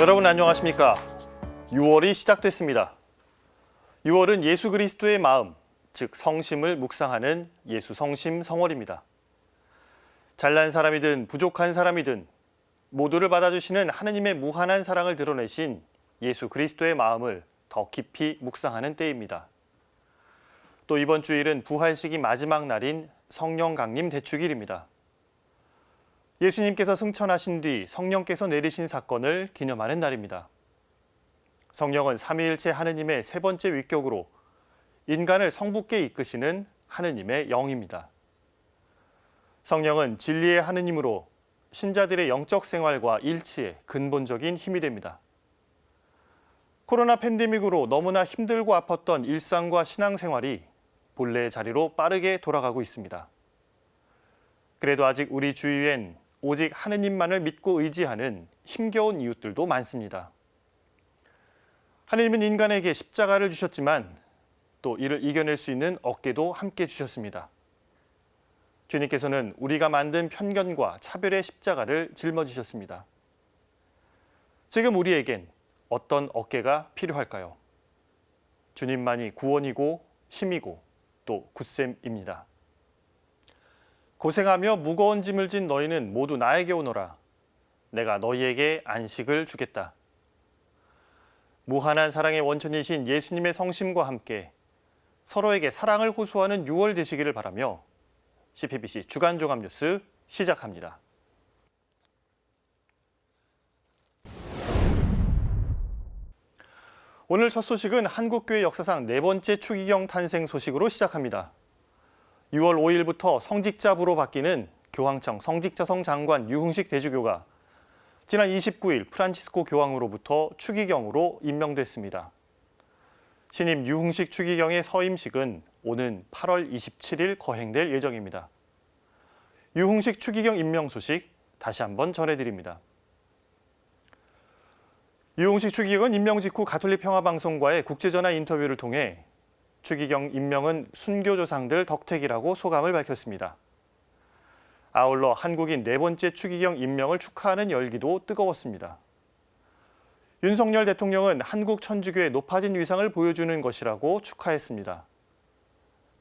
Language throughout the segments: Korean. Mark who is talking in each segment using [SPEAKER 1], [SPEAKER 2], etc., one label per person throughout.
[SPEAKER 1] 여러분 안녕하십니까? 6월이 시작됐습니다. 6월은 예수 그리스도의 마음, 즉 성심을 묵상하는 예수 성심 성월입니다. 잘난 사람이든 부족한 사람이든 모두를 받아주시는 하느님의 무한한 사랑을 드러내신 예수 그리스도의 마음을 더 깊이 묵상하는 때입니다. 또 이번 주일은 부활식이 마지막 날인 성령 강림 대축일입니다. 예수님께서 승천하신 뒤 성령께서 내리신 사건을 기념하는 날입니다. 성령은 삼위일체 하느님의 세 번째 위격으로 인간을 성부께 이끄시는 하느님의 영입니다. 성령은 진리의 하느님으로 신자들의 영적 생활과 일치에 근본적인 힘이 됩니다. 코로나 팬데믹으로 너무나 힘들고 아팠던 일상과 신앙생활이 본래의 자리로 빠르게 돌아가고 있습니다. 그래도 아직 우리 주위엔 오직 하느님만을 믿고 의지하는 힘겨운 이웃들도 많습니다. 하느님은 인간에게 십자가를 주셨지만 또 이를 이겨낼 수 있는 어깨도 함께 주셨습니다. 주님께서는 우리가 만든 편견과 차별의 십자가를 짊어지셨습니다. 지금 우리에겐 어떤 어깨가 필요할까요? 주님만이 구원이고 힘이고 또 굳셈입니다. 고생하며 무거운 짐을 진 너희는 모두 나에게 오너라. 내가 너희에게 안식을 주겠다. 무한한 사랑의 원천이신 예수님의 성심과 함께 서로에게 사랑을 호소하는 6월 되시기를 바라며 CPBC 주간 종합 뉴스 시작합니다. 오늘 첫 소식은 한국교회 역사상 네 번째 추기경 탄생 소식으로 시작합니다. 6월 5일부터 성직자부로 바뀌는 교황청 성직자성 장관 유흥식 대주교가 지난 29일 프란치스코 교황으로부터 추기경으로 임명됐습니다. 신임 유흥식 추기경의 서임식은 오는 8월 27일 거행될 예정입니다. 유흥식 추기경 임명 소식 다시 한번 전해드립니다. 유흥식 추기경은 임명 직후 가톨릭 평화방송과의 국제전화 인터뷰를 통해 추기경 임명은 순교조상들 덕택이라고 소감을 밝혔습니다. 아울러 한국인 네 번째 추기경 임명을 축하하는 열기도 뜨거웠습니다. 윤석열 대통령은 한국 천주교의 높아진 위상을 보여주는 것이라고 축하했습니다.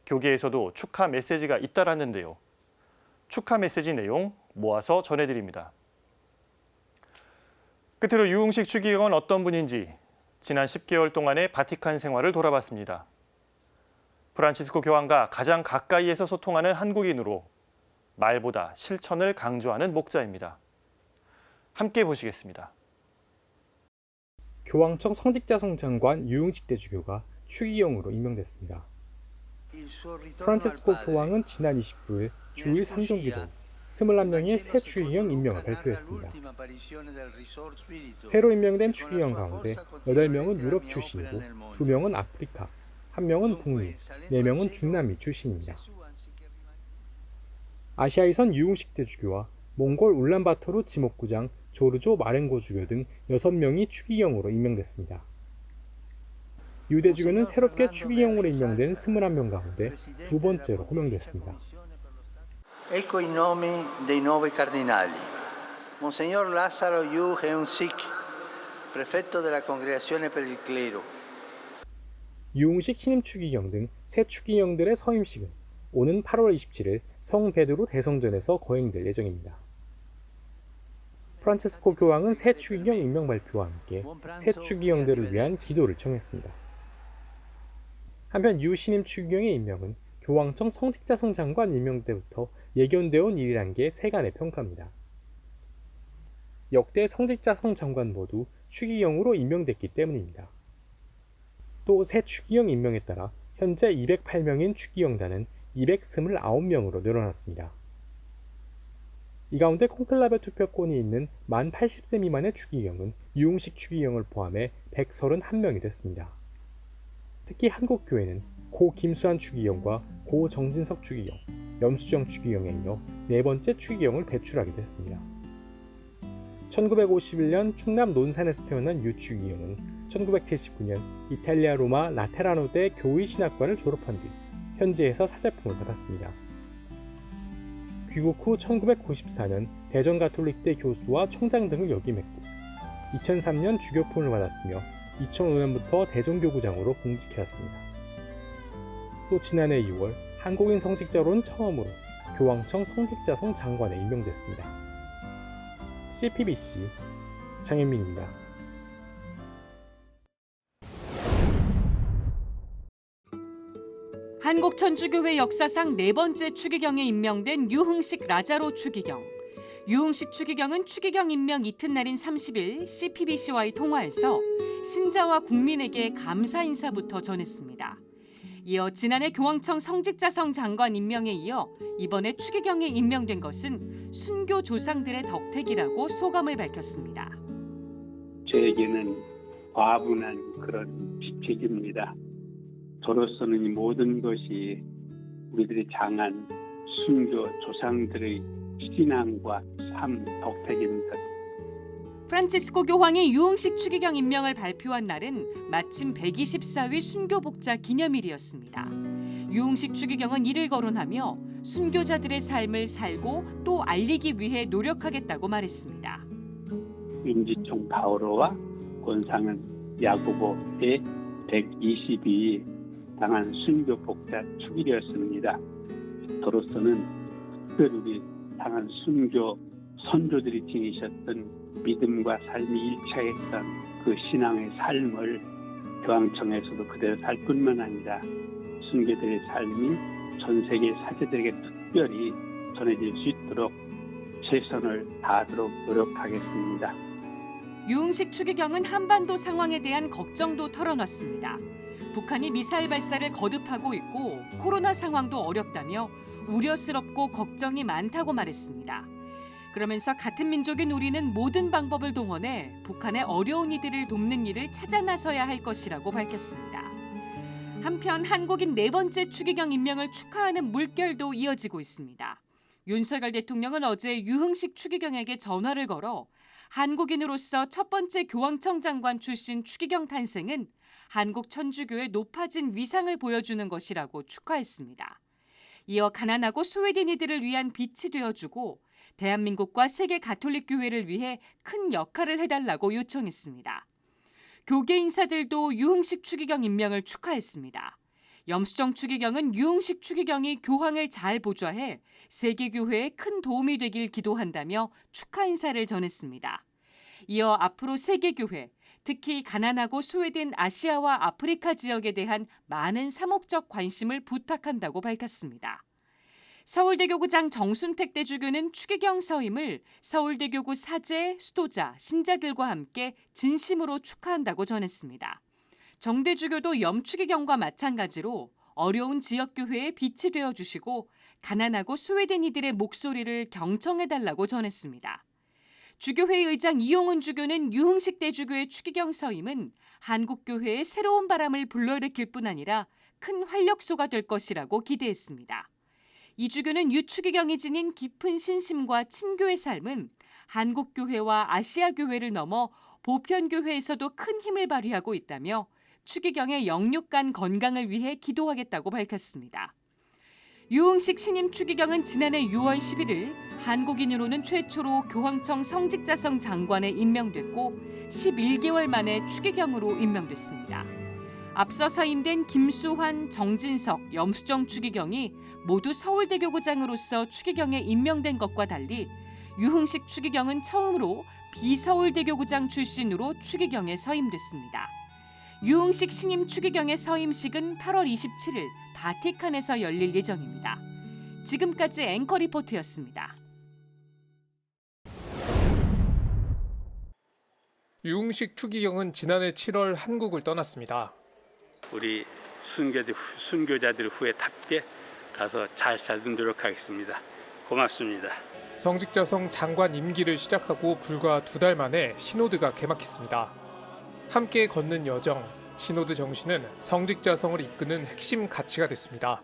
[SPEAKER 1] 교계에서도 축하 메시지가 잇따랐는데요. 축하 메시지 내용 모아서 전해드립니다. 끝으로 유흥식 추기경은 어떤 분인지 지난 10개월 동안의 바티칸 생활을 돌아봤습니다. 프란치스코 교황과 가장 가까이에서 소통하는 한국인으로 말보다 실천을 강조하는 목자입니다. 함께 보시겠습니다.
[SPEAKER 2] 교황청 성직자성 장관 유흥식 대주교가 추기경으로 임명됐습니다. 프란치스코 교황은 지난 29일 주일 3종기도 21명의 새 추기경 임명을 발표했습니다. 새로 임명된 추기경 가운데 8명은 유럽 출신이고 2명은 아프리카, 1명은 북미, 4명은 중남미 출신입니다. 아시아에선 유흥식 대주교와 몽골 울란바토르 지목구장 조르조 마렌고 주교 등 6명이 추기경으로 임명됐습니다. 유 대주교는 새롭게 추기경으로 임명된 21명 가운데 두 번째로 호명됐습니다.
[SPEAKER 3] Ecco i nomi dei nuovi cardinali. Monsignor Lazzaro Yu Heung-sik, prefetto della Congregazione per il Clero.
[SPEAKER 2] 유흥식 신임 추기경 등 새 추기경들의 서임식은 오는 8월 27일 성 베드로 대성전에서 거행될 예정입니다. 프란치스코 교황은 새 추기경 임명 발표와 함께 새 추기경들을 위한 기도를 청했습니다. 한편 유 신임 추기경의 임명은 교황청 성직자성 장관 임명 때부터 예견되어 온 일이란 게 세간의 평가입니다. 역대 성직자성 장관 모두 추기경으로 임명됐기 때문입니다. 또 새 추기경 임명에 따라 현재 208명인 추기경단은 229명으로 늘어났습니다. 이 가운데 콘클라베 투표권이 있는 만 80세 미만의 추기경은 유흥식 추기경을 포함해 131명이 됐습니다. 특히 한국교회는 고 김수환 추기경과 고 정진석 추기경, 염수정 추기경에 이어 네 번째 추기경을 배출하게 됐습니다. 1951년 충남 논산에서 태어난 유 추기경은 1979년 이탈리아 로마 라테라노대 교의신학과를 졸업한 뒤 현지에서 사제품을 받았습니다. 귀국 후 1994년 대전가톨릭대 교수와 총장 등을 역임했고 2003년 주교품을 받았으며 2005년부터 대종교구장으로 공직해왔습니다. 또 지난해 6월 한국인 성직자로는 처음으로 교황청 성직자성 장관에 임명됐습니다. CPBC 장현민입니다.
[SPEAKER 4] 한국천주교회 역사상 네 번째 추기경에 임명된 유흥식 라자로 추기경. 유흥식 추기경은 추기경 임명 이튿날인 30일 CPBC와의 통화에서 신자와 국민에게 감사 인사부터 전했습니다. 이어 지난해 교황청 성직자성 장관 임명에 이어 이번에 추기경에 임명된 것은 순교 조상들의 덕택이라고 소감을 밝혔습니다.
[SPEAKER 5] 저에게는 과분한 그런 직책입니다. 저로서는 이 모든 것이 우리들이 장한 순교 조상들의 신앙과 삶 덕택입니다.
[SPEAKER 4] 프란치스코 교황이 유흥식 추기경 임명을 발표한 날은 마침 124위 순교복자 기념일이었습니다. 유흥식 추기경은 이를 거론하며 순교자들의 삶을 살고 또 알리기 위해 노력하겠다고 말했습니다.
[SPEAKER 5] 임지총 바오로와 권상은 야고보의 122위 당한 순교복자 축일이었습니다. 저로서는 특별히 당한 순교 선조들이 지니셨던 믿음과 삶이 일치했던 그 신앙의 삶을 교황청에서도 그대로 살 뿐만 아니라 순교들의 삶이 전 세계 사제들에게 특별히 전해질 수 있도록 최선을 다하도록 노력하겠습니다.
[SPEAKER 4] 유흥식 추기경은 한반도 상황에 대한 걱정도 털어놨습니다. 북한이 미사일 발사를 거듭하고 있고 코로나 상황도 어렵다며 우려스럽고 걱정이 많다고 말했습니다. 그러면서 같은 민족인 우리는 모든 방법을 동원해 북한의 어려운 이들을 돕는 일을 찾아 나서야 할 것이라고 밝혔습니다. 한편 한국인 네 번째 추기경 임명을 축하하는 물결도 이어지고 있습니다. 윤석열 대통령은 어제 유흥식 추기경에게 전화를 걸어 한국인으로서 첫 번째 교황청 장관 출신 추기경 탄생은 한국 천주교의 높아진 위상을 보여주는 것이라고 축하했습니다. 이어 가난하고 소외된 이들을 위한 빛이 되어주고 대한민국과 세계 가톨릭 교회를 위해 큰 역할을 해달라고 요청했습니다. 교계 인사들도 유흥식 추기경 임명을 축하했습니다. 염수정 추기경은 유흥식 추기경이 교황을 잘 보좌해 세계교회에 큰 도움이 되길 기도한다며 축하 인사를 전했습니다. 이어 앞으로 세계교회, 특히 가난하고 소외된 아시아와 아프리카 지역에 대한 많은 사목적 관심을 부탁한다고 밝혔습니다. 서울대교구장 정순택 대주교는 추기경 서임을 서울대교구 사제, 수도자, 신자들과 함께 진심으로 축하한다고 전했습니다. 정 대주교도 염추기경과 마찬가지로 어려운 지역교회에 빛이 되어주시고 가난하고 소외된 이들의 목소리를 경청해달라고 전했습니다. 주교회 의장 이용훈 주교는 유흥식 대주교의 추기경 서임은 한국교회에 새로운 바람을 불러일으킬 뿐 아니라 큰 활력소가 될 것이라고 기대했습니다. 이 주교는 유추기경이 지닌 깊은 신심과 친교의 삶은 한국교회와 아시아교회를 넘어 보편교회에서도 큰 힘을 발휘하고 있다며 추기경의 영육간 건강을 위해 기도하겠다고 밝혔습니다. 유흥식 신임 추기경은 지난해 6월 11일 한국인으로는 최초로 교황청 성직자성 장관에 임명됐고 11개월 만에 추기경으로 임명됐습니다. 앞서 사임된 김수환, 정진석, 염수정 추기경이 모두 서울대교구장으로서 추기경에 임명된 것과 달리 유흥식 추기경은 처음으로 비서울대교구장 출신으로 추기경에 서임됐습니다. 유흥식 신임 추기경의 서임식은 8월 27일 바티칸에서 열릴 예정입니다. 지금까지 앵커 리포트였습니다.
[SPEAKER 6] 유흥식 추기경은 지난해 7월 한국을 떠났습니다.
[SPEAKER 5] 우리 순교자들 후에답게 가서 잘 살도록 노력하겠습니다. 고맙습니다.
[SPEAKER 6] 성직자성 장관 임기를 시작하고 불과 2달 만에 시노드가 개막했습니다. 함께 걷는 여정, 시노드 정신은 성직자성을 이끄는 핵심 가치가 됐습니다.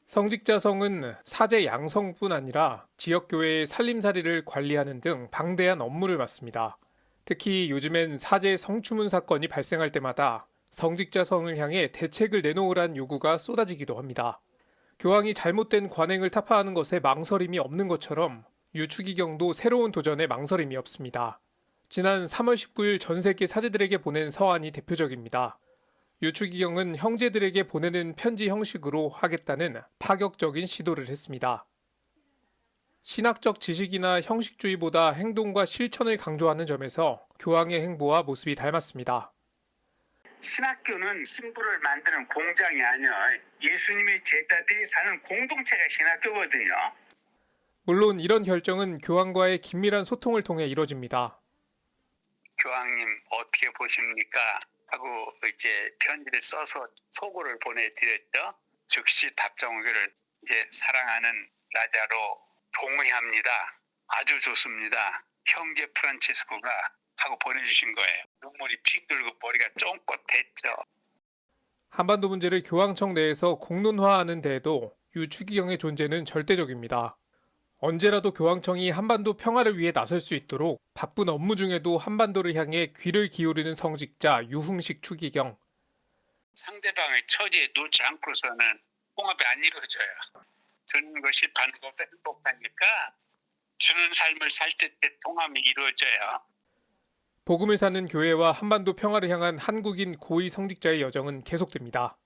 [SPEAKER 6] 성직자성은 사제 양성뿐 아니라 지역교회의 살림살이를 관리하는 등 방대한 업무를 맡습니다. 특히 요즘엔 사제 성추문 사건이 발생할 때마다 성직자성을 향해 대책을 내놓으란 요구가 쏟아지기도 합니다. 교황이 잘못된 관행을 타파하는 것에 망설임이 없는 것처럼 유추기경도 새로운 도전에 망설임이 없습니다. 지난 3월 19일 전 세계 사제들에게 보낸 서한이 대표적입니다. 유 추기경은 형제들에게 보내는 편지 형식으로 하겠다는 파격적인 시도를 했습니다. 신학적 지식이나 형식주의보다 행동과 실천을 강조하는 점에서 교황의 행보와 모습이 닮았습니다.
[SPEAKER 7] 신학교는 신부를 만드는 공장이 아니야. 예수님의 제자들이 사는 공동체가 신학교거든요.
[SPEAKER 6] 물론 이런 결정은 교황과의 긴밀한 소통을 통해 이뤄집니다.
[SPEAKER 7] 교황님 어떻게 보십니까? 하고 이제 편지를 써서 소고를 보내드렸죠. 즉시 답장오기를 이제 사랑하는 라자로 동의합니다. 아주 좋습니다. 형제 프란치스코가 하고 보내주신 거예요. 눈물이 핑 돌고 머리가 쫑긋했죠.
[SPEAKER 6] 한반도 문제를 교황청 내에서 공론화하는 데에도 유 추기경의 존재는 절대적입니다. 언제라도 교황청이 한반도 평화를 위해 나설 수 있도록 바쁜 업무 중에도 한반도를 향해 귀를 기울이는 성직자 유흥식 추기경.
[SPEAKER 7] 상대방의 처지에 놓지 않고서는 통합이 안 이루어져요. 주는 것이 받는 것보다 행복하니까 주는 삶을 살 때 통합이 이루어져요.
[SPEAKER 6] 복음을 사는 교회와 한반도 평화를 향한 한국인 고위 성직자의 여정은 계속됩니다.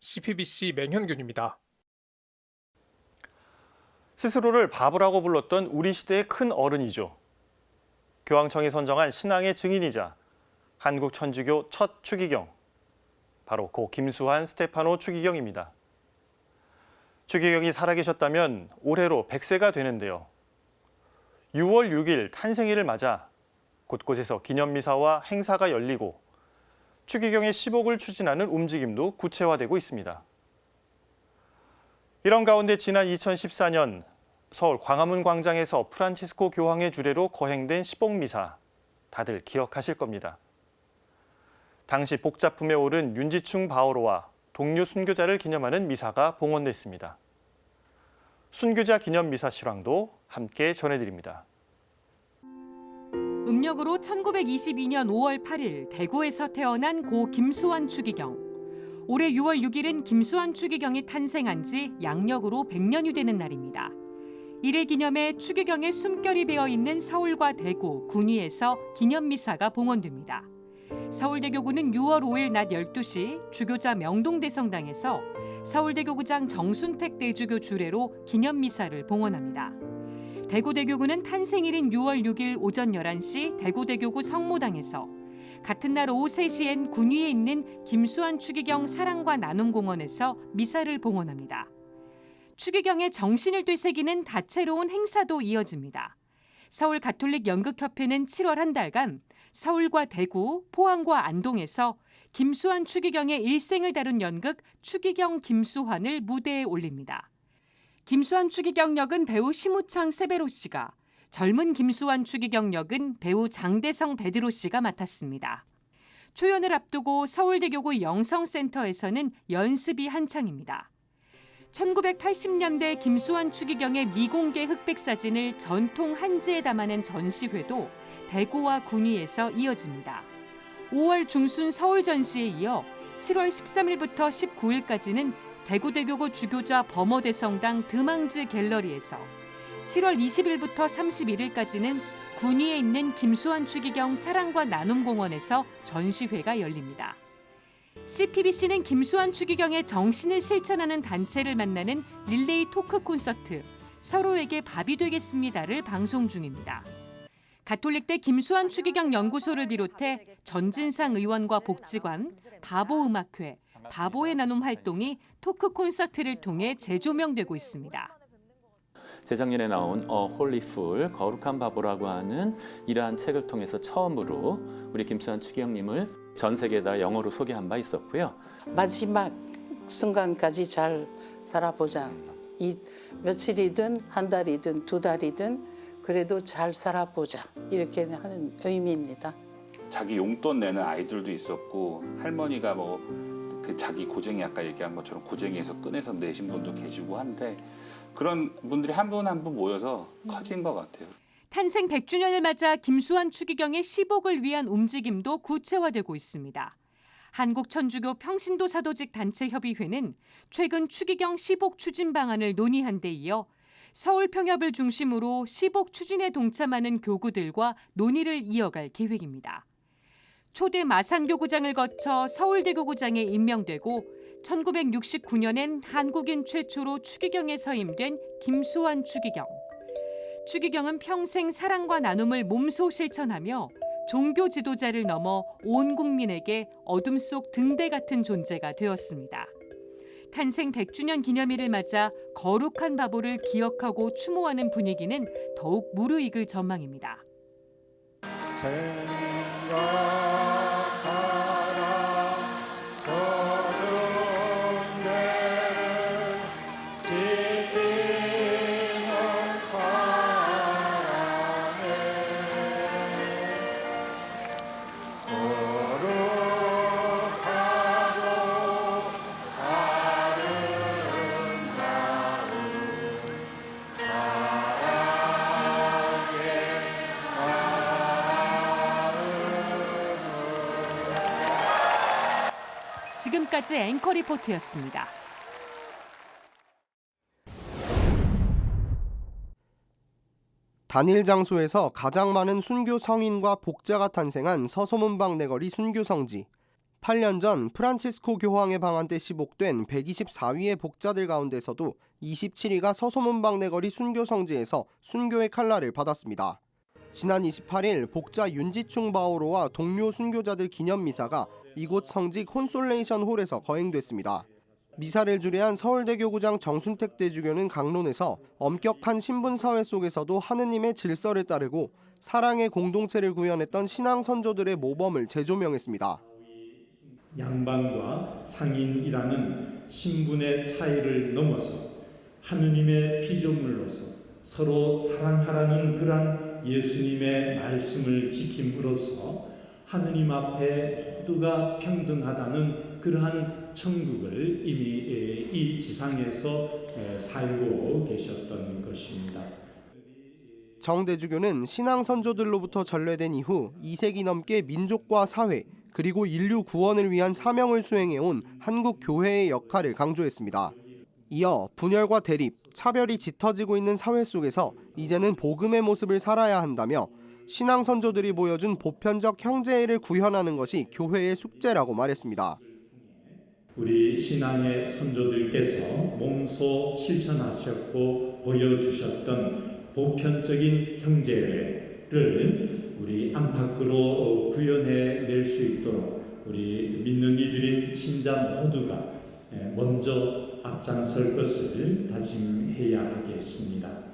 [SPEAKER 6] CPBC 맹현균입니다.
[SPEAKER 1] 스스로를 바보라고 불렀던 우리 시대의 큰 어른이죠. 교황청이 선정한 신앙의 증인이자 한국 천주교 첫 추기경, 바로 고 김수환 스테파노 추기경입니다. 추기경이 살아계셨다면 올해로 100세가 되는데요. 6월 6일 탄생일을 맞아 곳곳에서 기념미사와 행사가 열리고 추기경의 시복을 추진하는 움직임도 구체화되고 있습니다. 이런 가운데 지난 2014년 서울 광화문 광장에서 프란치스코 교황의 주례로 거행된 시복미사, 다들 기억하실 겁니다. 당시 복자품에 오른 윤지충 바오로와 동료 순교자를 기념하는 미사가 봉헌됐습니다. 순교자 기념 미사 실황도 함께 전해드립니다.
[SPEAKER 4] 음력으로 1922년 5월 8일 대구에서 태어난 고 김수환 추기경. 올해 6월 6일은 김수환 추기경이 탄생한 지 양력으로 100년이 되는 날입니다. 이를 기념해 추기경의 숨결이 배어있는 서울과 대구, 군위에서 기념미사가 봉헌됩니다. 서울대교구는 6월 5일 낮 12시 주교자 명동대성당에서 서울대교구장 정순택 대주교 주례로 기념미사를 봉헌합니다. 대구대교구는 탄생일인 6월 6일 오전 11시 대구대교구 성모당에서 같은 날 오후 3시엔 군위에 있는 김수환 추기경 사랑과 나눔공원에서 미사를 봉헌합니다. 추기경의 정신을 되새기는 다채로운 행사도 이어집니다. 서울 가톨릭 연극협회는 7월 한 달간 서울과 대구, 포항과 안동에서 김수환 추기경의 일생을 다룬 연극 추기경 김수환을 무대에 올립니다. 김수환 추기경 역은 배우 심우창 세베로 씨가, 젊은 김수환 추기경 역은 배우 장대성 베드로 씨가 맡았습니다. 초연을 앞두고 서울대교구 영성센터에서는 연습이 한창입니다. 1980년대 김수환 추기경의 미공개 흑백 사진을 전통 한지에 담아낸 전시회도 대구와 군위에서 이어집니다. 5월 중순 서울 전시에 이어 7월 13일부터 19일까지는 대구대교구 주교자 범어대성당 드망즈 갤러리에서, 7월 20일부터 31일까지는 군위에 있는 김수환 추기경 사랑과 나눔공원에서 전시회가 열립니다. CPBC는 김수환 추기경의 정신을 실천하는 단체를 만나는 릴레이 토크 콘서트 서로에게 밥이 되겠습니다를 방송 중입니다. 가톨릭대 김수환 추기경 연구소를 비롯해 전진상 의원과 복지관, 바보음악회, 바보의 나눔 활동이 토크 콘서트를 통해 재조명되고 있습니다.
[SPEAKER 8] 재작년에 나온 홀리 풀, 거룩한 바보라고 하는 이러한 책을 통해서 처음으로 우리 김수환 추기경님을 전 세계에다 영어로 소개한 바 있었고요.
[SPEAKER 9] 마지막 순간까지 잘 살아보자. 이 며칠이든 한 달이든 두 달이든 그래도 잘 살아보자. 이렇게 하는 의미입니다.
[SPEAKER 10] 자기 용돈 내는 아이들도 있었고, 할머니가 그 자기 고쟁이 아까 얘기한 것처럼 고쟁이에서 꺼내서 내신 분도 계시고 한데, 그런 분들이 한 분 한 분 모여서 커진 것 같아요.
[SPEAKER 4] 탄생 100주년을 맞아 김수환 추기경의 시복을 위한 움직임도 구체화되고 있습니다. 한국천주교 평신도 사도직 단체협의회는 최근 추기경 시복 추진 방안을 논의한 데 이어 서울 평협을 중심으로 시복 추진에 동참하는 교구들과 논의를 이어갈 계획입니다. 초대 마산교구장을 거쳐 서울대교구장에 임명되고 1969년엔 한국인 최초로 추기경에 서임된 김수환 추기경. 추기경은 평생 사랑과 나눔을 몸소 실천하며 종교 지도자를 넘어 온 국민에게 어둠 속 등대 같은 존재가 되었습니다. 탄생 100주년 기념일을 맞아 거룩한 바보를 기억하고 추모하는 분위기는 더욱 무르익을 전망입니다. 지금까지 앵커 리포트였습니다.
[SPEAKER 11] 단일 장소에서 가장 많은 순교 성인과 복자가 탄생한 서소문방 내거리 순교 성지. 8년 전 프란치스코 교황의 방한 때 시복된 124위의 복자들 가운데서도 27위가 서소문방 내거리 순교 성지에서 순교의 칼날을 받았습니다. 지난 28일 복자 윤지충 바오로와 동료 순교자들 기념 미사가 이곳 성지 콘솔레이션 홀에서 거행됐습니다. 미사를 주례한 서울대교구장 정순택 대주교는 강론에서 엄격한 신분 사회 속에서도 하느님의 질서를 따르고 사랑의 공동체를 구현했던 신앙 선조들의 모범을 재조명했습니다.
[SPEAKER 12] 양반과 상인이라는 신분의 차이를 넘어서 하느님의 피조물로서 서로 사랑하라는 그러한 예수님의 말씀을 지킴으로써 하느님 앞에 모두가 평등하다는 그러한 천국을 이미 이 지상에서 살고 계셨던 것입니다.
[SPEAKER 11] 정 대주교는 신앙 선조들로부터 전래된 이후 2세기 넘게 민족과 사회 그리고 인류 구원을 위한 사명을 수행해온 한국 교회의 역할을 강조했습니다. 이어 분열과 대립, 차별이 짙어지고 있는 사회 속에서 이제는 복음의 모습을 살아야 한다며 신앙 선조들이 보여준 보편적 형제애를 구현하는 것이 교회의 숙제라고 말했습니다.
[SPEAKER 12] 우리 신앙의 선조들께서 몸소 실천하셨고 보여주셨던 보편적인 형제애를 우리 안팎으로 구현해낼 수 있도록 우리 믿는 이들인 신자 모두가 먼저 앞장설 것을 다짐해야 하겠습니다.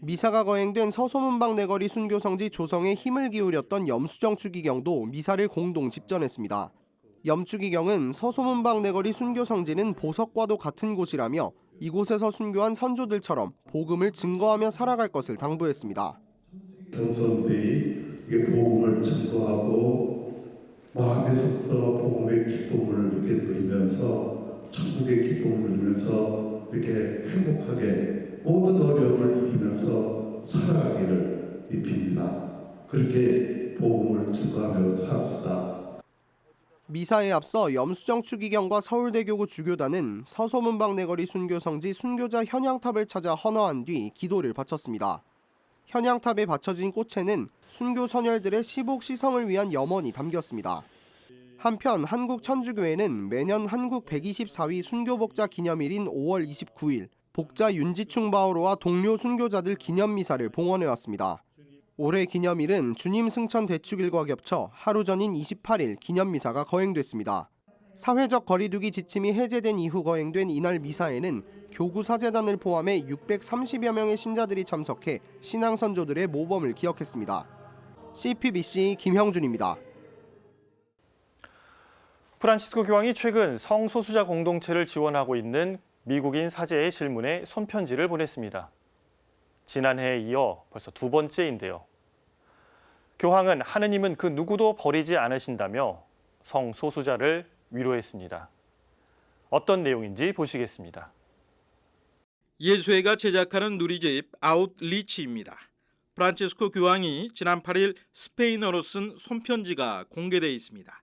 [SPEAKER 11] 미사가 거행된 서소문방 내거리 순교성지 조성에 힘을 기울였던 염수정 추기경도 미사를 공동 집전했습니다. 염추기경은 서소문방 내거리 순교성지는 보석과도 같은 곳이라며 이곳에서 순교한 선조들처럼 복음을 증거하며 살아갈 것을 당부했습니다.
[SPEAKER 13] 경선들이 복음을 증거하고 마음에서부터 복음의 기쁨을 이렇게 누리면서 천국의 기쁨을 누리면서 이렇게 행복하게 모든 어려움을 이기면서 살아가기를 빕니다. 그렇게 복음을 증거하며 삽시다.
[SPEAKER 11] 미사에 앞서 염수정 추기경과 서울대교구 주교단은 서소문방 내거리 순교성지 순교자 현양탑을 찾아 헌화한 뒤 기도를 바쳤습니다. 현양탑에 받쳐진 꽃에는 순교 선열들의 시복 시성을 위한 염원이 담겼습니다. 한편 한국천주교회는 매년 한국 124위 순교복자 기념일인 5월 29일 복자 윤지충 바오로와 동료 순교자들 기념미사를 봉헌해왔습니다. 올해 기념일은 주님 승천 대축일과 겹쳐 하루 전인 28일 기념미사가 거행됐습니다. 사회적 거리두기 지침이 해제된 이후 거행된 이날 미사에는 교구사재단을 포함해 630여 명의 신자들이 참석해 신앙 선조들의 모범을 기억했습니다. CPBC 김형준입니다.
[SPEAKER 1] 프란치스코 교황이 최근 성소수자 공동체를 지원하고 있는 미국인 사제의 질문에 손편지를 보냈습니다. 지난해에 이어 벌써 두 번째인데요. 교황은 하느님은 그 누구도 버리지 않으신다며 성소수자를 위로했습니다. 어떤 내용인지 보시겠습니다.
[SPEAKER 14] 예수회가 제작하는 누리집 아웃리치입니다. 프란치스코 교황이 지난 8일 스페인어로 쓴 손편지가 공개돼 있습니다.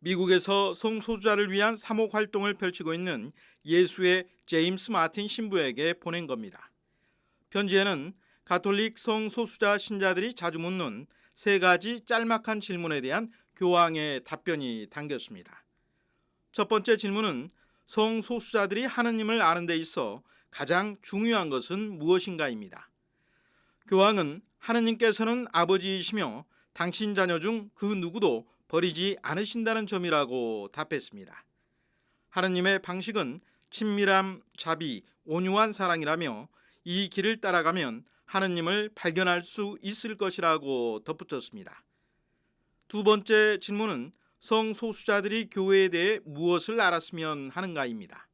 [SPEAKER 14] 미국에서 성소수자를 위한 사목 활동을 펼치고 있는 예수의 제임스 마틴 신부에게 보낸 겁니다. 편지에는 가톨릭 성소수자 신자들이 자주 묻는 3가지 짤막한 질문에 대한 교황의 답변이 담겼습니다. 첫 번째 질문은 성소수자들이 하느님을 아는 데 있어 가장 중요한 것은 무엇인가입니다. 교황은 하느님께서는 아버지이시며 당신 자녀 중 그 누구도 버리지 않으신다는 점이라고 답했습니다. 하느님의 방식은 친밀함, 자비, 온유한 사랑이라며 이 길을 따라가면 하느님을 발견할 수 있을 것이라고 덧붙였습니다. 두 번째 질문은 성소수자들이 교회에 대해 무엇을 알았으면 하는가입니다.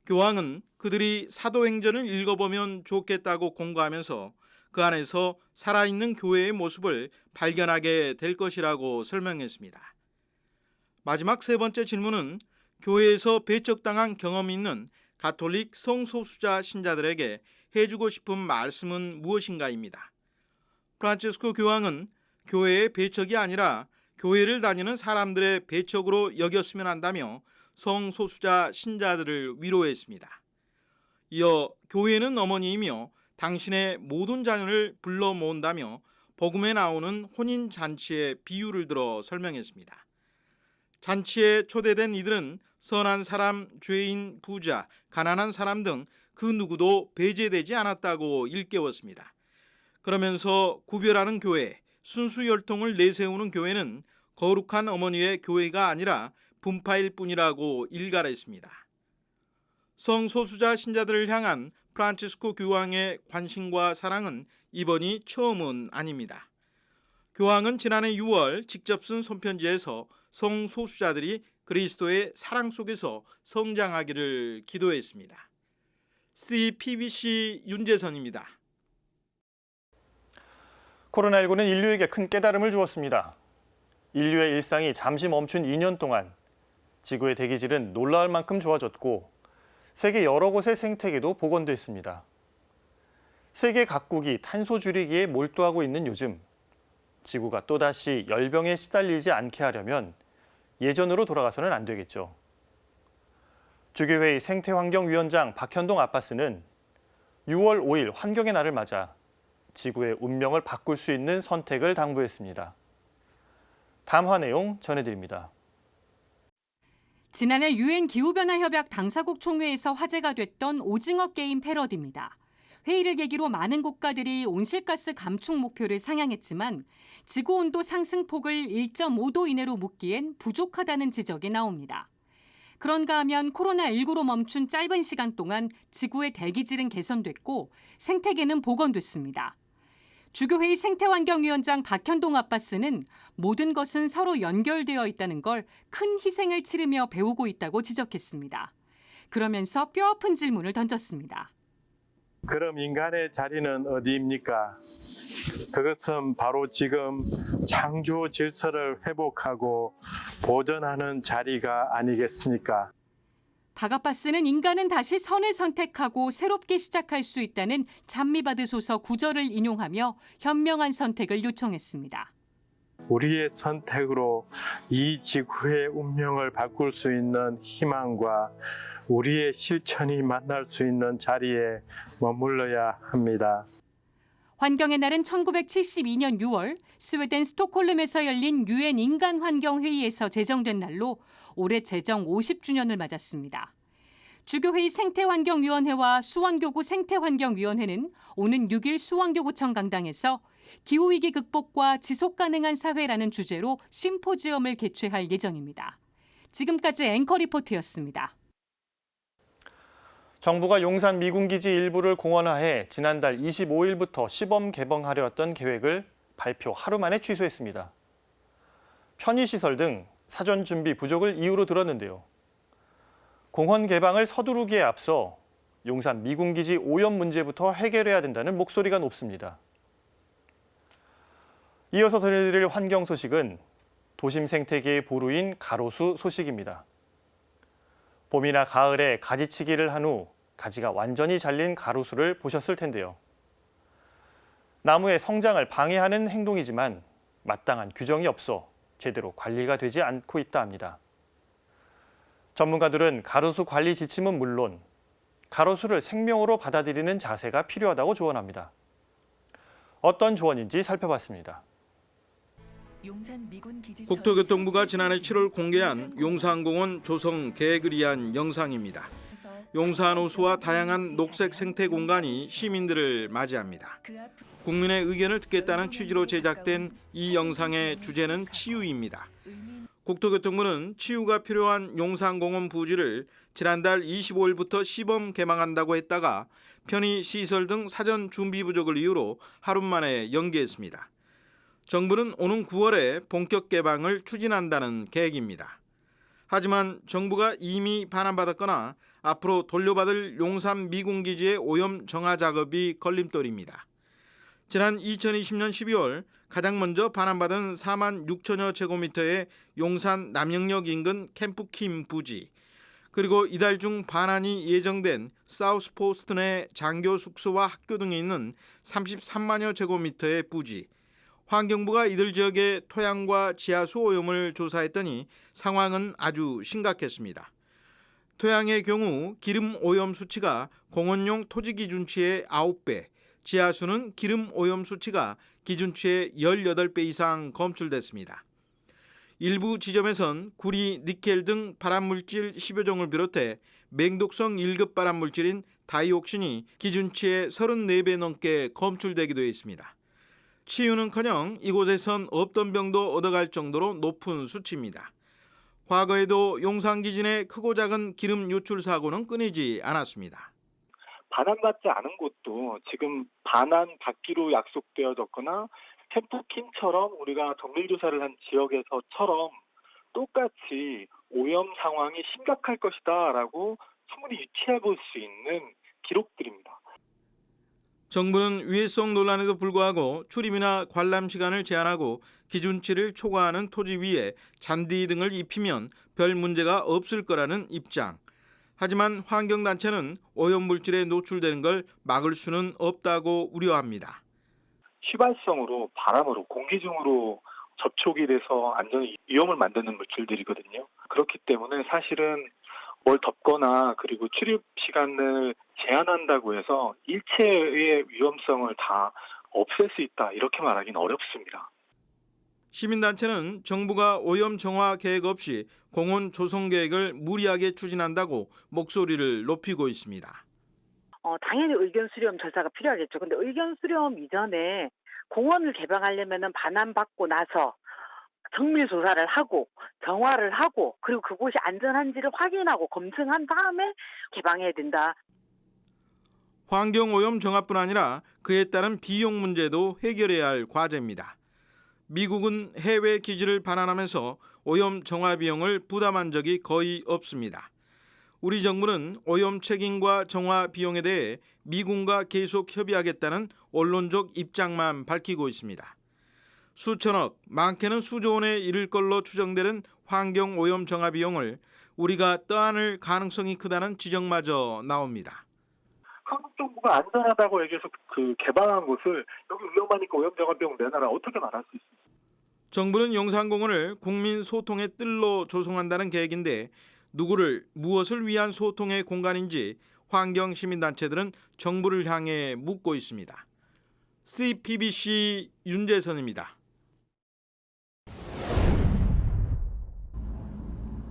[SPEAKER 14] 교황은 그들이 사도행전을 읽어보면 좋겠다고 공고하면서 그 안에서 살아있는 교회의 모습을 발견하게 될 것이라고 설명했습니다. 마지막 3번째 질문은 교회에서 배척당한 경험이 있는 가톨릭 성소수자 신자들에게 해주고 싶은 말씀은 무엇인가입니다. 프란치스코 교황은 교회의 배척이 아니라 교회를 다니는 사람들의 배척으로 여겼으면 한다며 성소수자 신자들을 위로했습니다. 이어 교회는 어머니이며 당신의 모든 자녀를 불러 모은다며 복음에 나오는 혼인잔치의 비유를 들어 설명했습니다. 잔치에 초대된 이들은 선한 사람, 죄인, 부자, 가난한 사람 등 그 누구도 배제되지 않았다고 일깨웠습니다. 그러면서 구별하는 교회, 순수 혈통을 내세우는 교회는 거룩한 어머니의 교회가 아니라 분파일 뿐이라고 일갈했습니다. 성소수자 신자들을 향한 프란치스코 교황의 관심과 사랑은 이번이 처음은 아닙니다. 교황은 지난해 6월 직접 쓴 손편지에서 성소수자들이 그리스도의 사랑 속에서 성장하기를 기도했습니다. CPBC 윤재선입니다.
[SPEAKER 1] 코로나19는 인류에게 큰 깨달음을 주었습니다. 인류의 일상이 잠시 멈춘 2년 동안 지구의 대기질은 놀라울 만큼 좋아졌고 세계 여러 곳의 생태계도 복원됐습니다. 세계 각국이 탄소 줄이기에 몰두하고 있는 요즘, 지구가 또다시 열병에 시달리지 않게 하려면 예전으로 돌아가서는 안 되겠죠. 주교회의 생태환경위원장 박현동 아빠스는 6월 5일 환경의 날을 맞아 지구의 운명을 바꿀 수 있는 선택을 당부했습니다. 담화 내용 전해드립니다.
[SPEAKER 4] 지난해 유엔 기후변화협약 당사국 총회에서 화제가 됐던 오징어 게임 패러디입니다. 회의를 계기로 많은 국가들이 온실가스 감축 목표를 상향했지만 지구온도 상승폭을 1.5도 이내로 묶기엔 부족하다는 지적이 나옵니다. 그런가 하면 코로나19로 멈춘 짧은 시간 동안 지구의 대기질은 개선됐고 생태계는 복원됐습니다. 주교회의 생태환경위원장 박현동 아빠스는 모든 것은 서로 연결되어 있다는 걸 큰 희생을 치르며 배우고 있다고 지적했습니다. 그러면서 뼈아픈 질문을 던졌습니다.
[SPEAKER 15] 그럼 인간의 자리는 어디입니까? 그것은 바로 지금 창조 질서를 회복하고 보존하는 자리가 아니겠습니까?
[SPEAKER 4] 박 아빠스는 인간은 다시 선을 선택하고 새롭게 시작할 수 있다는 찬미받으소서 구절을 인용하며 현명한 선택을 요청했습니다.
[SPEAKER 15] 우리의 선택으로 이 지구의 운명을 바꿀 수 있는 희망과 우리의 실천이 만날 수 있는 자리에 머물러야 합니다.
[SPEAKER 4] 환경의 날은 1972년 6월 스웨덴 스톡홀름에서 열린 유엔 인간환경회의에서 제정된 날로 올해 제정 50주년을 맞았습니다. 주교회의 생태환경위원회와 수원교구 생태환경위원회는 오는 6일 수원교구청 강당에서 기후위기 극복과 지속가능한 사회라는 주제로 심포지엄을 개최할 예정입니다. 지금까지 앵커 리포트였습니다.
[SPEAKER 1] 정부가 용산 미군기지 일부를 공원화해 지난달 25일부터 시범 개방하려 했던 계획을 발표 하루 만에 취소했습니다. 편의시설 등 사전 준비 부족을 이유로 들었는데요. 공원 개방을 서두르기에 앞서 용산 미군기지 오염 문제부터 해결해야 된다는 목소리가 높습니다. 이어서 전해드릴 환경 소식은 도심 생태계의 보루인 가로수 소식입니다. 봄이나 가을에 가지치기를 한 후 가지가 완전히 잘린 가로수를 보셨을 텐데요. 나무의 성장을 방해하는 행동이지만 마땅한 규정이 없어 제대로 관리가 되지 않고 있다 합니다. 전문가들은 가로수 관리 지침은 물론 가로수를 생명으로 받아들이는 자세가 필요하다고 조언합니다. 어떤 조언인지 살펴봤습니다.
[SPEAKER 14] 국토교통부가 지난해 7월 공개한 용산공원 조성 계획을 위한 영상입니다. 용산 호수와 다양한 녹색 생태 공간이 시민들을 맞이합니다. 국민의 의견을 듣겠다는 취지로 제작된 이 영상의 주제는 치유입니다. 국토교통부는 치유가 필요한 용산공원 부지를 지난달 25일부터 시범 개방한다고 했다가 편의시설 등 사전 준비 부족을 이유로 하루 만에 연기했습니다. 정부는 오는 9월에 본격 개방을 추진한다는 계획입니다. 하지만 정부가 이미 반환받았거나 앞으로 돌려받을 용산 미군기지의 오염 정화 작업이 걸림돌입니다. 지난 2020년 12월 가장 먼저 반환받은 4만 6천여 제곱미터의 용산 남영역 인근 캠프킴 부지, 그리고 이달 중 반환이 예정된 사우스포스트 내 장교 숙소와 학교 등에 있는 33만여 제곱미터의 부지, 환경부가 이들 지역의 토양과 지하수 오염을 조사했더니 상황은 아주 심각했습니다. 토양의 경우 기름 오염 수치가 공원용 토지 기준치의 9배, 지하수는 기름 오염 수치가 기준치의 18배 이상 검출됐습니다. 일부 지점에선 구리, 니켈 등 발암물질 10여 종을 비롯해 맹독성 1급 발암물질인 다이옥신이 기준치의 34배 넘게 검출되기도 했습니다. 치유는커녕 이곳에선 없던 병도 얻어갈 정도로 높은 수치입니다. 과거에도 용산기지 내 크고 작은 기름 유출 사고는 끊이지 않았습니다.
[SPEAKER 16] 반환받지 않은 곳도 지금 반환받기로 약속되어졌거나 캠프킨처럼 우리가 정밀조사를 한 지역에서처럼 똑같이 오염 상황이 심각할 것이다라고 충분히 유추해 볼 수 있는 기록들입니다.
[SPEAKER 14] 정부는 위해성 논란에도 불구하고 출입이나 관람 시간을 제한하고 기준치를 초과하는 토지 위에 잔디 등을 입히면 별 문제가 없을 거라는 입장. 하지만 환경단체는 오염물질에 노출되는 걸 막을 수는 없다고 우려합니다.
[SPEAKER 16] 휘발성으로 바람으로 공기 중으로 접촉이 돼서 안전에 위험을 만드는 물질들이거든요. 그렇기 때문에 사실은 뭘 덮거나 그리고 출입 시간을 제한한다고 해서 일체의 위험성을 다 없앨 수 있다 이렇게 말하기는 어렵습니다.
[SPEAKER 14] 시민단체는 정부가 오염 정화 계획 없이 공원 조성 계획을 무리하게 추진한다고 목소리를 높이고 있습니다.
[SPEAKER 17] 당연히 의견 수렴 절차가 필요하겠죠. 근데 의견 수렴 이전에 공원을 개방하려면 반환받고 나서 정밀 조사를 하고 정화를 하고 그리고 그곳이 안전한지를 확인하고 검증한 다음에 개방해야 된다.
[SPEAKER 14] 환경오염 정화뿐 아니라 그에 따른 비용 문제도 해결해야 할 과제입니다. 미국은 해외 기지를 반환하면서 오염 정화 비용을 부담한 적이 거의 없습니다. 우리 정부는 오염 책임과 정화 비용에 대해 미군과 계속 협의하겠다는 언론적 입장만 밝히고 있습니다. 수천억, 많게는 수조 원에 이를 걸로 추정되는 환경 오염 정화 비용을 우리가 떠안을 가능성이 크다는 지적마저 나옵니다.
[SPEAKER 16] 한국 정부가 안전하다고 얘기해서 개방한 곳을 여기 위험하니까 오염 정화 비용 내놔라 어떻게 말할 수 있습니까?
[SPEAKER 14] 정부는 용산공원을 국민 소통의 뜰로 조성한다는 계획인데 누구를 무엇을 위한 소통의 공간인지 환경 시민단체들은 정부를 향해 묻고 있습니다. CPBC 윤재선입니다.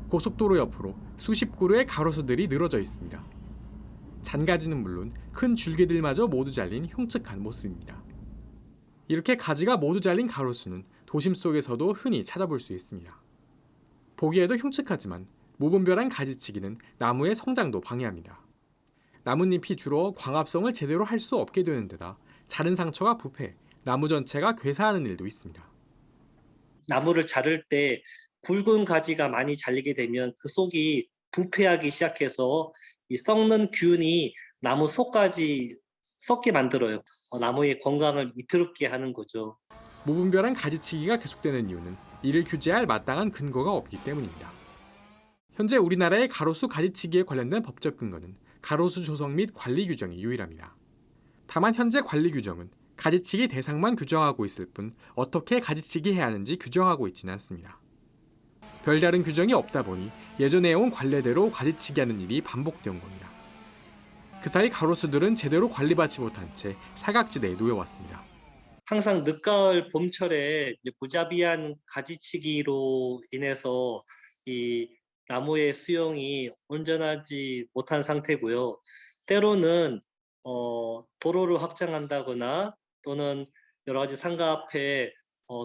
[SPEAKER 2] 고속도로 옆으로 수십 그루의 가로수들이 늘어져 있습니다. 잔가지는 물론 큰 줄기들마저 모두 잘린 흉측한 모습입니다. 이렇게 가지가 모두 잘린 가로수는 도심 속에서도 흔히 찾아볼 수 있습니다. 보기에도 흉측하지만 무분별한 가지치기는 나무의 성장도 방해합니다. 나뭇잎이 줄어 광합성을 제대로 할 수 없게 되는 데다 자른 상처가 부패, 나무 전체가 괴사하는 일도 있습니다.
[SPEAKER 18] 나무를 자를 때 굵은 가지가 많이 잘리게 되면 그 속이 부패하기 시작해서 이 썩는 균이 나무 속까지 썩게 만들어요. 나무의 건강을 위태롭게 하는 거죠.
[SPEAKER 2] 무분별한 가지치기가 계속되는 이유는 이를 규제할 마땅한 근거가 없기 때문입니다. 현재 우리나라의 가로수 가지치기에 관련된 법적 근거는 가로수 조성 및 관리 규정이 유일합니다. 다만 현재 관리 규정은 가지치기 대상만 규정하고 있을 뿐 어떻게 가지치기 해야 하는지 규정하고 있지는 않습니다. 별다른 규정이 없다 보니 예전에 해온 관례대로 가지치기 하는 일이 반복된 겁니다. 그 사이 가로수들은 제대로 관리받지 못한 채 사각지대에 놓여왔습니다.
[SPEAKER 18] 항상 늦가을 봄철에 무자비한 가지치기로 인해서 이 나무의 수용이 온전하지 못한 상태고요. 때로는 도로를 확장한다거나 또는 여러 가지 상가 앞에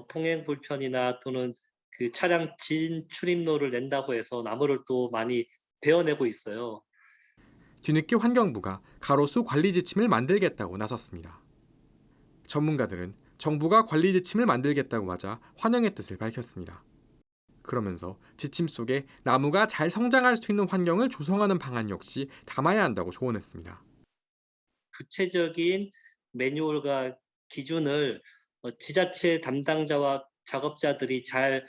[SPEAKER 18] 통행 불편이나 또는 그 차량 진출입로를 낸다고 해서 나무를 또 많이 베어내고 있어요.
[SPEAKER 2] 뒤늦게 환경부가 가로수 관리 지침을 만들겠다고 나섰습니다. 전문가들은 정부가 관리 지침을 만들겠다고 하자 환영의 뜻을 밝혔습니다. 그러면서 지침 속에 나무가 잘 성장할 수 있는 환경을 조성하는 방안 역시 담아야 한다고 조언했습니다.
[SPEAKER 18] 구체적인 매뉴얼과 기준을 지자체 담당자와 작업자들이 잘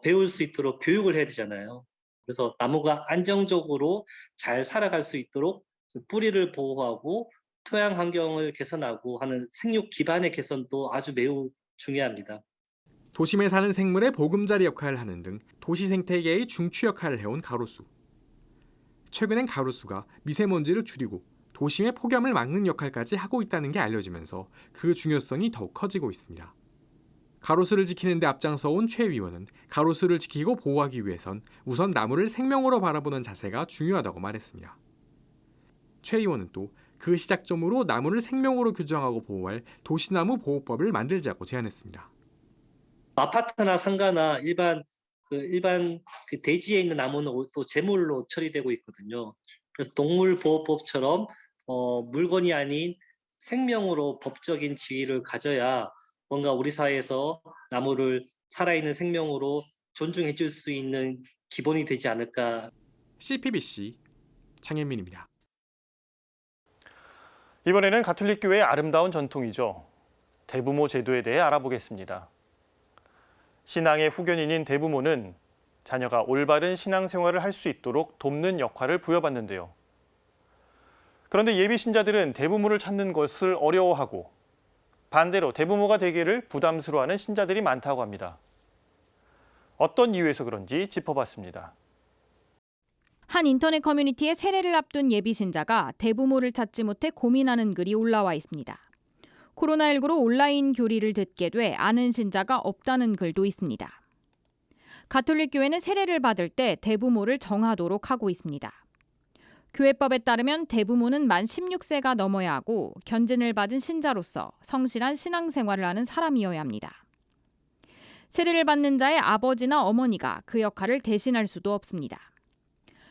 [SPEAKER 18] 배울 수 있도록 교육을 해야 되잖아요. 그래서 나무가 안정적으로 잘 살아갈 수 있도록 뿌리를 보호하고 토양 환경을 개선하고 하는 생육 기반의 개선도 아주 매우 중요합니다.
[SPEAKER 2] 도심에 사는 생물의 보금자리 역할을 하는 등 도시 생태계의 중추 역할을 해온 가로수. 최근엔 가로수가 미세먼지를 줄이고 도심의 폭염을 막는 역할까지 하고 있다는 게 알려지면서 그 중요성이 더욱 커지고 있습니다. 가로수를 지키는 데 앞장서온 최 의원은 가로수를 지키고 보호하기 위해선 우선 나무를 생명으로 바라보는 자세가 중요하다고 말했습니다. 최 의원은 또 그 시작점으로 나무를 생명으로 규정하고 보호할 도시나무 보호법을 만들자고 제안했습니다.
[SPEAKER 18] 아파트나 상가나 일반 대지에 있는 나무는 또 제물로 처리되고 있거든요. 그래서 동물보호법처럼 물건이 아닌 생명으로 법적인 지위를 가져야 뭔가 우리 사회에서 나무를 살아있는 생명으로 존중해 줄 수 있는 기본이 되지 않을까.
[SPEAKER 2] CPBC 장현민입니다.
[SPEAKER 1] 이번에는 가톨릭교회의 아름다운 전통이죠. 대부모 제도에 대해 알아보겠습니다. 신앙의 후견인인 대부모는 자녀가 올바른 신앙생활을 할 수 있도록 돕는 역할을 부여받는데요. 그런데 예비 신자들은 대부모를 찾는 것을 어려워하고 반대로 대부모가 되기를 부담스러워하는 신자들이 많다고 합니다. 어떤 이유에서 그런지 짚어봤습니다.
[SPEAKER 19] 한 인터넷 커뮤니티에 세례를 앞둔 예비 신자가 대부모를 찾지 못해 고민하는 글이 올라와 있습니다. 코로나19로 온라인 교리를 듣게 돼 아는 신자가 없다는 글도 있습니다. 가톨릭 교회는 세례를 받을 때 대부모를 정하도록 하고 있습니다. 교회법에 따르면 대부모는 만 16세가 넘어야 하고 견진을 받은 신자로서 성실한 신앙생활을 하는 사람이어야 합니다. 세례를 받는 자의 아버지나 어머니가 그 역할을 대신할 수도 없습니다.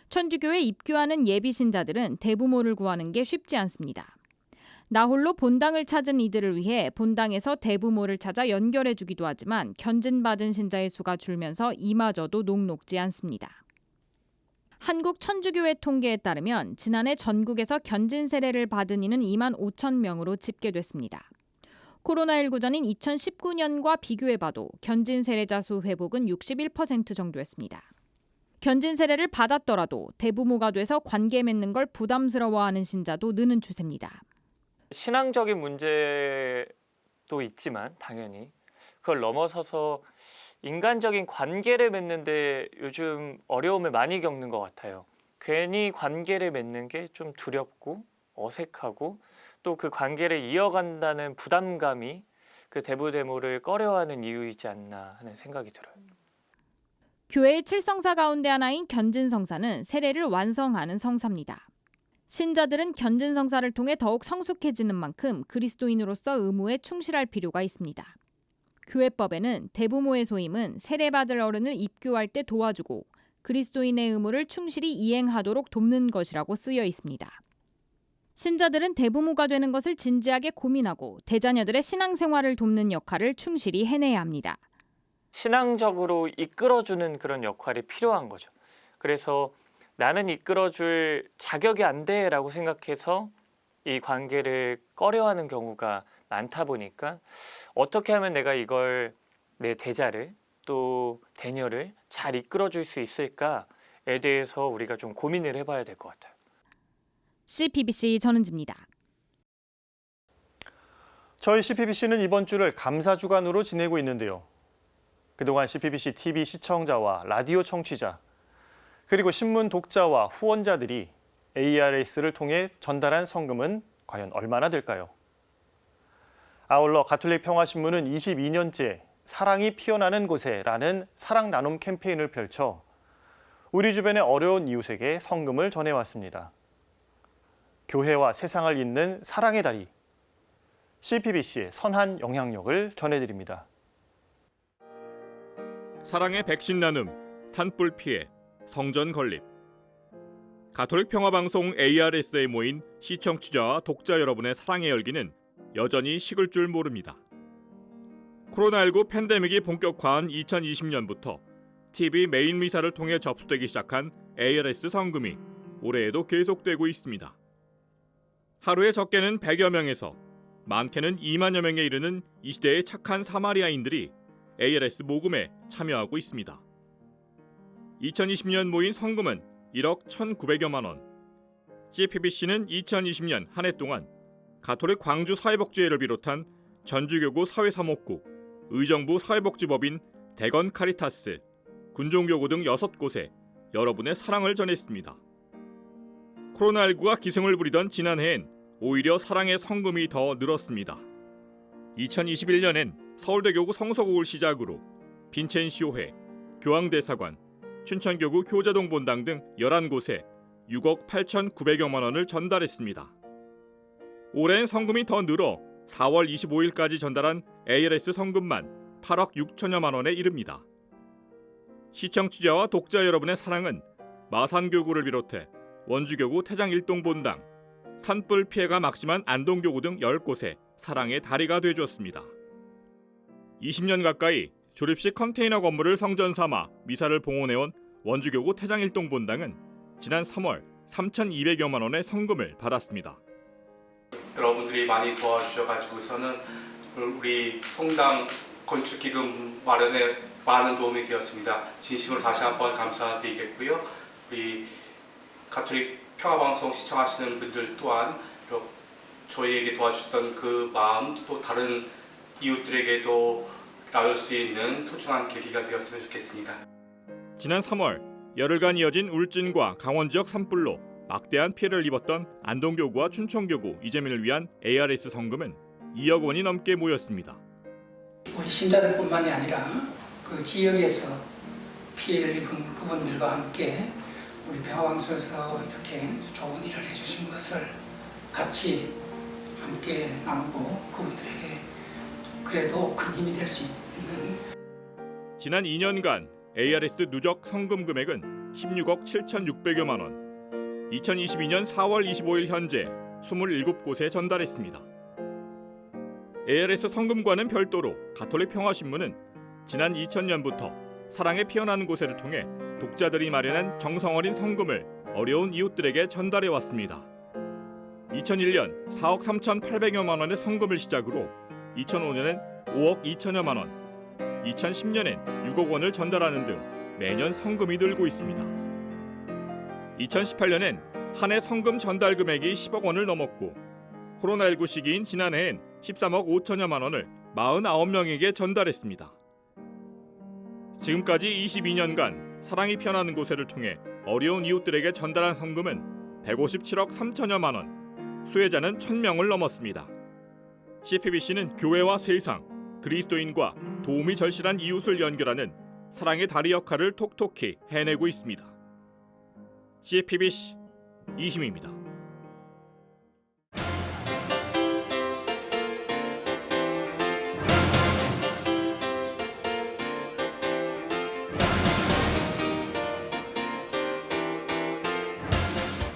[SPEAKER 19] 천주교에 입교하는 예비 신자들은 대부모를 구하는 게 쉽지 않습니다. 나 홀로 본당을 찾은 이들을 위해 본당에서 대부모를 찾아 연결해 주기도 하지만 견진받은 신자의 수가 줄면서 이마저도 녹록지 않습니다. 한국 천주교회 통계에 따르면 지난해 전국에서 견진 세례를 받은 이는 2만 5천 명으로 집계됐습니다. 코로나19 전인 2019년과 비교해봐도 견진 세례자 수 회복은 61% 정도였습니다. 견진 세례를 받았더라도 대부모가 돼서 관계 맺는 걸 부담스러워하는 신자도 느는 추세입니다.
[SPEAKER 20] 신앙적인 문제도 있지만 당연히 그걸 넘어서서 인간적인 관계를 맺는데 요즘 어려움을 많이 겪는 것 같아요. 괜히 관계를 맺는 게 좀 두렵고 어색하고 또 그 관계를 이어간다는 부담감이 그 대부대모를 꺼려하는 이유이지 않나 하는 생각이 들어요.
[SPEAKER 19] 교회의 7성사 가운데 하나인 견진성사는 세례를 완성하는 성사입니다. 신자들은 견진성사를 통해 더욱 성숙해지는 만큼 그리스도인으로서 의무에 충실할 필요가 있습니다. 교회법에는 대부모의 소임은 세례받을 어른을 입교할 때 도와주고 그리스도인의 의무를 충실히 이행하도록 돕는 것이라고 쓰여 있습니다. 신자들은 대부모가 되는 것을 진지하게 고민하고 대자녀들의 신앙생활을 돕는 역할을 충실히 해내야 합니다.
[SPEAKER 20] 신앙적으로 이끌어주는 그런 역할이 필요한 거죠. 그래서 나는 이끌어줄 자격이 안 돼라고 생각해서 이 관계를 꺼려하는 경우가 많다 보니까 어떻게 하면 내가 이걸 내 대자를 또 대녀를 잘 이끌어줄 수 있을까에 대해서 우리가 좀 고민을 해봐야 될 것 같아요.
[SPEAKER 19] CPBC 전은지입니다.
[SPEAKER 1] 저희 CPBC는 이번 주를 감사주간으로 지내고 있는데요. 그동안 CPBC TV 시청자와 라디오 청취자, 그리고 신문 독자와 후원자들이 ARS를 통해 전달한 성금은 과연 얼마나 될까요? 아울러 가톨릭 평화신문은 22년째 사랑이 피어나는 곳에라는 사랑 나눔 캠페인을 펼쳐 우리 주변의 어려운 이웃에게 성금을 전해왔습니다. 교회와 세상을 잇는 사랑의 다리, CPBC의 선한 영향력을 전해드립니다.
[SPEAKER 21] 사랑의 백신 나눔, 산불 피해, 성전 건립. 가톨릭 평화방송 ARS에 모인 시청취자와 독자 여러분의 사랑의 열기는 여전히 식을 줄 모릅니다. 코로나19 팬데믹이 본격화한 2020년부터 TV 메인 미사를 통해 접수되기 시작한 ARS 성금이 올해에도 계속되고 있습니다. 하루에 적게는 100여 명에서 많게는 2만여 명에 이르는 이 시대의 착한 사마리아인들이 ARS 모금에 참여하고 있습니다. 2020년 모인 성금은 1억 1,900여만 원. CPBC는 2020년 한 해 동안 가톨릭 광주 사회복지회를 비롯한 전주교구 사회사목국, 의정부 사회복지법인 대건 카리타스, 군종교구 등 6곳에 여러분의 사랑을 전했습니다. 코로나19가 기승을 부리던 지난해엔 오히려 사랑의 성금이 더 늘었습니다. 2021년엔 서울대교구 성서국을 시작으로 빈첸시오회, 교황대사관, 춘천교구 효자동 본당 등 11곳에 6억 8,900여만 원을 전달했습니다. 올해는 성금이 더 늘어 4월 25일까지 전달한 ARS 성금만 8억 6천여만 원에 이릅니다. 시청취자와 독자 여러분의 사랑은 마산교구를 비롯해 원주교구 태장 1동 본당, 산불 피해가 막심한 안동교구 등 10곳에 사랑의 다리가 되어주었습니다. 20년 가까이 조립식 컨테이너 건물을 성전 삼아 미사를 봉헌해온 원주교구 태장 1동 본당은 지난 3월 3,200여만 원의 성금을 받았습니다.
[SPEAKER 22] 여러분들이 많이 도와주셔가지고서는 우리 성당 건축 기금 마련에 많은 도움이 되었습니다. 진심으로 다시 한번 감사드리겠고요. 우리 가톨릭 평화방송 시청하시는 분들 또한 저희에게 도와주셨던 그 마음 또 다른 이웃들에게도 나눌 수 있는 소중한 계기가 되었으면 좋겠습니다.
[SPEAKER 21] 지난 3월 열흘간 이어진 울진과 강원 지역 산불로 막대한 피해를 입었던 안동교구와 춘천교구 이재민을 위한 ARS 성금은 2억 원이 넘게 모였습니다.
[SPEAKER 23] 우리 신자들뿐만이 아니라 그 지역에서 피해를 입은 그분들과 함께 우리 평화방송에서 이렇게 좋은 일을 해주신 것을 같이 함께 나누고 그분들에게 그래도 큰 힘이 될 수 있는.
[SPEAKER 21] 지난 2년간 ARS 누적 성금 금액은 16억 7,600여만 원. 2022년 4월 25일 현재 27곳에 전달했습니다. ARS 성금과는 별도로 가톨릭 평화신문은 지난 2000년부터 사랑의 피어나는 곳을 통해 독자들이 마련한 정성 어린 성금을 어려운 이웃들에게 전달해 왔습니다. 2001년 4억 3,800여만 원의 성금을 시작으로 2005년엔 5억 2천여만 원, 2010년엔 6억 원을 전달하는 등 매년 성금이 늘고 있습니다. 2018년엔 한 해 성금 전달 금액이 10억 원을 넘었고 코로나19 시기인 지난해엔 13억 5천여만 원을 49명에게 전달했습니다. 지금까지 22년간 사랑이 피어나는 곳을 통해 어려운 이웃들에게 전달한 성금은 157억 3천여만 원, 수혜자는 1,000명을 넘었습니다. CPBC는 교회와 세상, 그리스도인과 도움이 절실한 이웃을 연결하는 사랑의 다리 역할을 톡톡히 해내고 있습니다. CPBC 이희미입니다.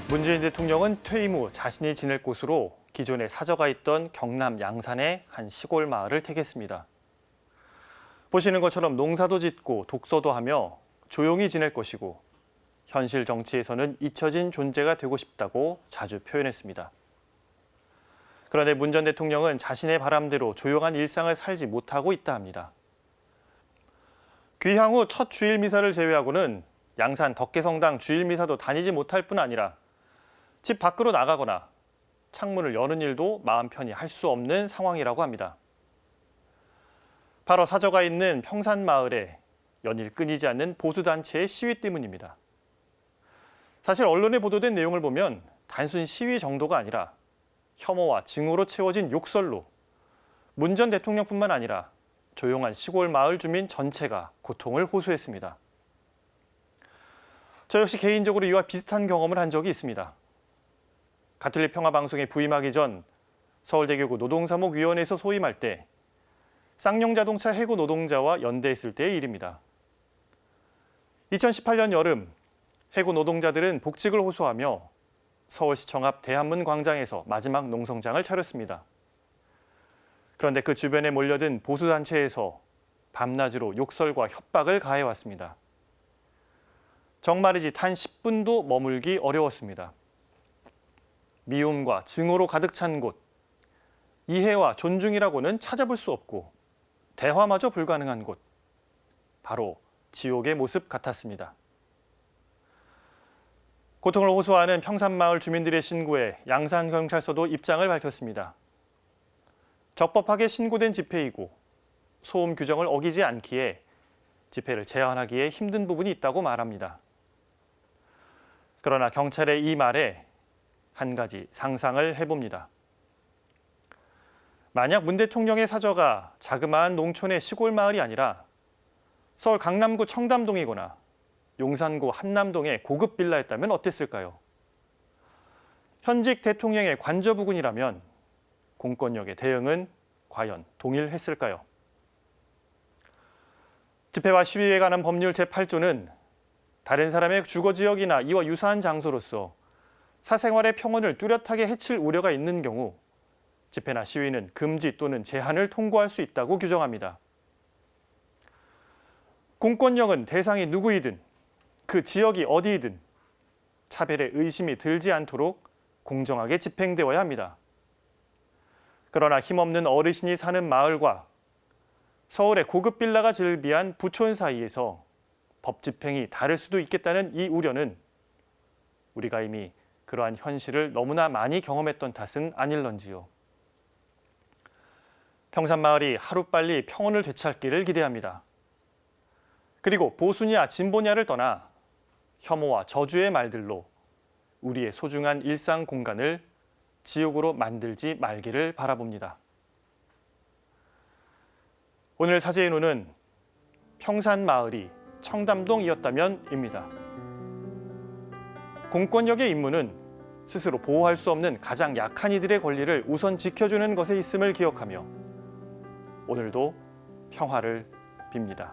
[SPEAKER 1] 문재인 대통령은 퇴임 후 자신이 지낼 곳으로 기존에 사저가 있던 경남 양산의 한 시골 마을을 택했습니다. 보시는 것처럼 농사도 짓고 독서도 하며 조용히 지낼 것이고 현실 정치에서는 잊혀진 존재가 되고 싶다고 자주 표현했습니다. 그런데 문 전 대통령은 자신의 바람대로 조용한 일상을 살지 못하고 있다 합니다. 귀향 후 첫 주일 미사를 제외하고는 양산 덕계성당 주일 미사도 다니지 못할 뿐 아니라 집 밖으로 나가거나 창문을 여는 일도 마음 편히 할 수 없는 상황이라고 합니다. 바로 사저가 있는 평산마을에 연일 끊이지 않는 보수단체의 시위 때문입니다. 사실 언론에 보도된 내용을 보면 단순 시위 정도가 아니라 혐오와 증오로 채워진 욕설로 문 전 대통령뿐만 아니라 조용한 시골 마을 주민 전체가 고통을 호소했습니다. 저 역시 개인적으로 이와 비슷한 경험을 한 적이 있습니다. 가톨릭 평화방송에 부임하기 전 서울대교구 노동사목위원회에서 소임할 때 쌍용자동차 해고 노동자와 연대했을 때의 일입니다. 2018년 여름 해고 노동자들은 복직을 호소하며 서울시청 앞 대한문 광장에서 마지막 농성장을 차렸습니다. 그런데 그 주변에 몰려든 보수단체에서 밤낮으로 욕설과 협박을 가해왔습니다. 정말이지 단 10분도 머물기 어려웠습니다. 미움과 증오로 가득 찬 곳, 이해와 존중이라고는 찾아볼 수 없고 대화마저 불가능한 곳, 바로 지옥의 모습 같았습니다. 고통을 호소하는 평산마을 주민들의 신고에 양산경찰서도 입장을 밝혔습니다. 적법하게 신고된 집회이고 소음 규정을 어기지 않기에 집회를 제한하기에 힘든 부분이 있다고 말합니다. 그러나 경찰의 이 말에 한 가지 상상을 해봅니다. 만약 문 대통령의 사저가 자그마한 농촌의 시골 마을이 아니라 서울 강남구 청담동이거나 용산구 한남동의 고급 빌라였다면 어땠을까요? 현직 대통령의 관저 부근이라면 공권력의 대응은 과연 동일했을까요? 집회와 시위에 관한 법률 제8조는 다른 사람의 주거지역이나 이와 유사한 장소로서 사생활의 평온을 뚜렷하게 해칠 우려가 있는 경우 집회나 시위는 금지 또는 제한을 통고할 수 있다고 규정합니다. 공권력은 대상이 누구이든 그 지역이 어디이든 차별의 의심이 들지 않도록 공정하게 집행되어야 합니다. 그러나 힘없는 어르신이 사는 마을과 서울의 고급 빌라가 즐비한 부촌 사이에서 법 집행이 다를 수도 있겠다는 이 우려는 우리가 이미 그러한 현실을 너무나 많이 경험했던 탓은 아닐런지요. 평산마을이 하루빨리 평온을 되찾기를 기대합니다. 그리고 보수냐 진보냐를 떠나 혐오와 저주의 말들로 우리의 소중한 일상 공간을 지옥으로 만들지 말기를 바라봅니다. 오늘 사제의 눈은 평산마을이 청담동이었다면입니다. 공권력의 임무는 스스로 보호할 수 없는 가장 약한 이들의 권리를 우선 지켜주는 것에 있음을 기억하며 오늘도 평화를 빕니다.